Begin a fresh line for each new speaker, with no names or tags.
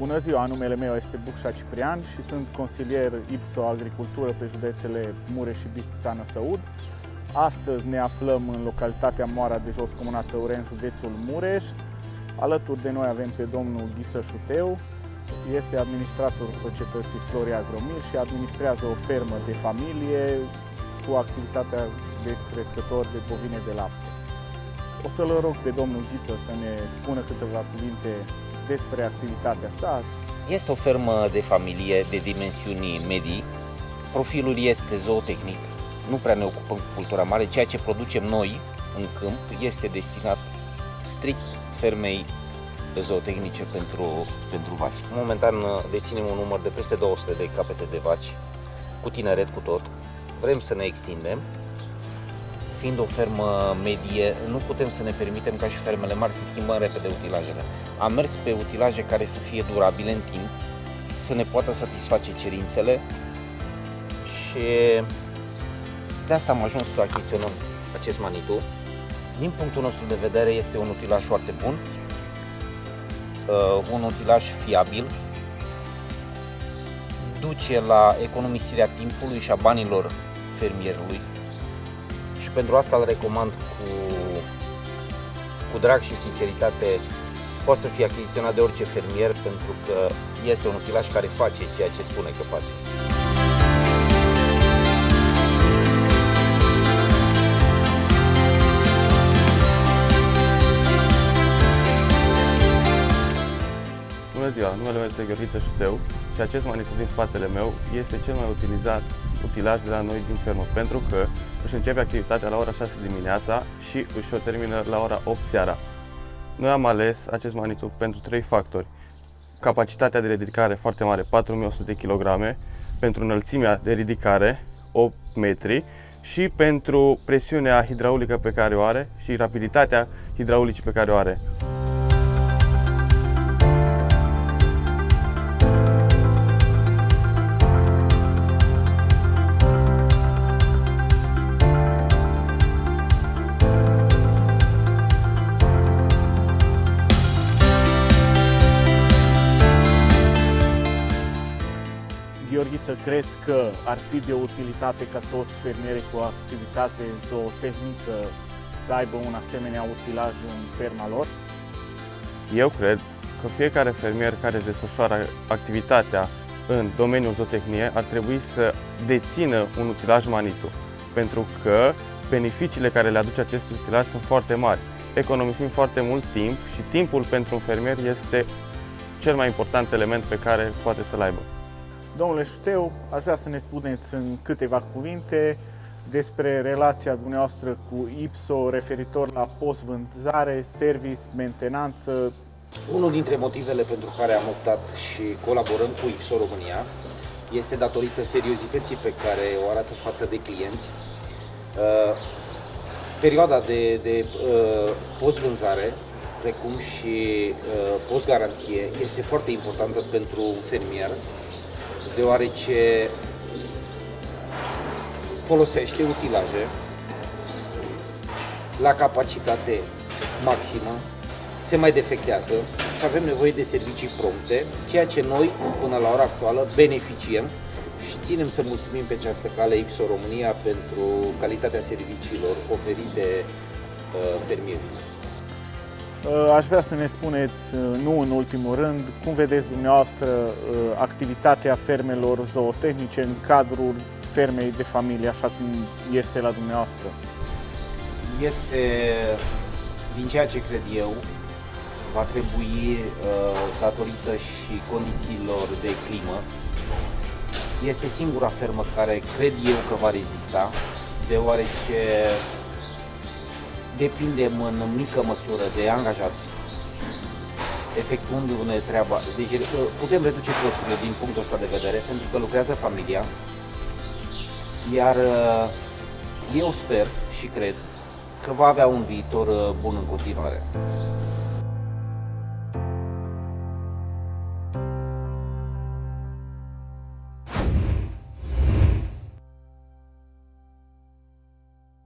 Bună ziua, numele meu este Bucșa Ciprian și sunt consilier IPSO Agricultură pe județele Mureș și Bistrița-Năsăud. Astăzi ne aflăm în localitatea Moara de Jos, comuna Tăuren, județul Mureș. Alături de noi avem pe domnul Ghiță Șuteu, este administratorul societății Flori Agromil și administrează o fermă de familie cu activitatea de crescător de bovine de lapte. O să-l rog pe domnul Ghiță să ne spună câteva cuvinte despre activitatea sa.
Este o fermă de familie de dimensiuni medii. Profilul este zootehnic, nu prea ne ocupăm cu cultura mare. Ceea ce producem noi în câmp este destinat strict fermei zootehnice pentru vaci. Momentan deținem un număr de peste 200 de capete de vaci, cu tineret, cu tot. Vrem să ne extindem. Fiind o fermă medie, nu putem să ne permitem ca și fermele mari să schimbăm repede utilajele. Am mers pe utilaje care să fie durabile în timp, să ne poată satisface cerințele și de asta am ajuns să achiziționăm acest Manitou. Din punctul nostru de vedere este un utilaj foarte bun, un utilaj fiabil, duce la economisirea timpului și a banilor fermierului. Și pentru asta îl recomand cu drag și sinceritate. Poate să fie achiziționat de orice fermier pentru că este un utilaj care face ceea ce spune că face.
Bună ziua, numele meu este Gheorghiță Șuteu și acest Manitou din spatele meu este cel mai utilizat utilaj de la noi din fermă, pentru că își începe activitatea la ora 6 dimineața și își o termină la ora 8 seara. Noi am ales acest Manitou pentru 3 factori. Capacitatea de ridicare foarte mare, 4100 kg, pentru înălțimea de ridicare, 8 metri, și pentru presiunea hidraulică pe care o are și rapiditatea hidraulicii pe care o are.
Gheorghiță, crezi că ar fi de utilitate ca toți fermierii cu activitate zootehnică să aibă un asemenea utilaj în ferma lor?
Eu cred că fiecare fermier care își desfășoară activitatea în domeniul zootehnie ar trebui să dețină un utilaj Manitou, pentru că beneficiile care le aduce acest utilaj sunt foarte mari. Economisim foarte mult timp și timpul pentru un fermier este cel mai important element pe care poate să-l aibă.
Domnule Șuteu, aș vrea să ne spuneți în câteva cuvinte despre relația dumneavoastră cu IPSO referitor la post-vânzare, service, mentenanță.
Unul dintre motivele pentru care am optat și colaborăm cu IPSO România este datorită seriozității pe care o arată față de clienți. Perioada de post-vânzare, precum și post-garanție, este foarte importantă pentru un fermier, deoarece folosește utilaje la capacitate maximă, se mai defectează și avem nevoie de servicii prompte, ceea ce noi, până la ora actuală, beneficiem și ținem să mulțumim pe această cale IPSO România pentru calitatea serviciilor oferite fermierilor.
Aș vrea să ne spuneți, nu în ultimul rând, cum vedeți dumneavoastră activitatea fermelor zootehnice în cadrul fermei de familie, așa cum este la dumneavoastră?
Este, din ceea ce cred eu, va trebui, datorită și condițiilor de climă, este singura fermă care cred eu că va rezista, deoarece depindem în mică măsură de angajați, efectuându-ne treaba. Deci putem reduce costurile din punctul ăsta de vedere, pentru că lucrează familia, iar eu sper și cred că va avea un viitor bun în continuare.